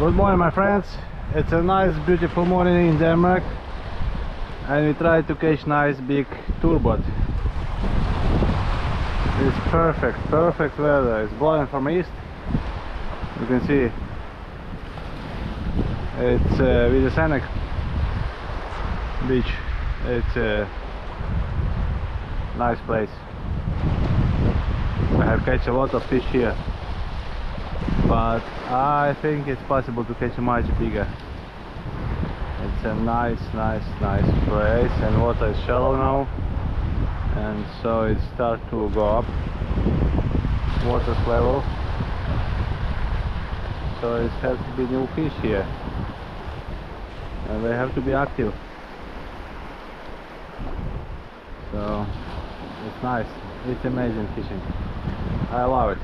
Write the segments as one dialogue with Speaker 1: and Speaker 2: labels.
Speaker 1: Good morning, my friends. It's a nice beautiful morning in Denmark and we try to catch nice big turbot. It's perfect weather. It's blowing from east. You can see it's with the scenic beach. It's a nice place. I have catch a lot of fish here, but I think it's possible to catch much bigger. It's a nice place, and water is shallow now, and so it starts to go up, water level. So it has to be new fish here, and they have to be active. So it's nice. It's amazing fishing. I love it.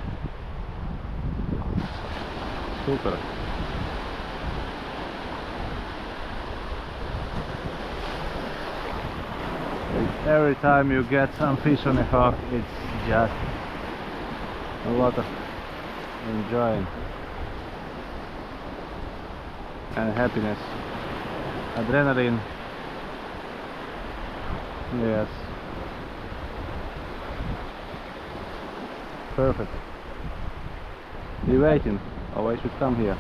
Speaker 1: Super. Every time you get some fish on a hook, it's just a lot of enjoying and happiness, adrenaline. Yes, perfect. You're waiting. Oh, I should come here.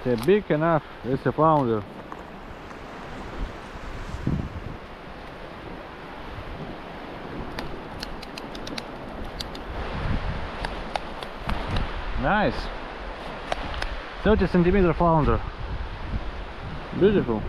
Speaker 1: It's big enough. It's a flounder. Nice. 30 centimeter flounder. Beautiful.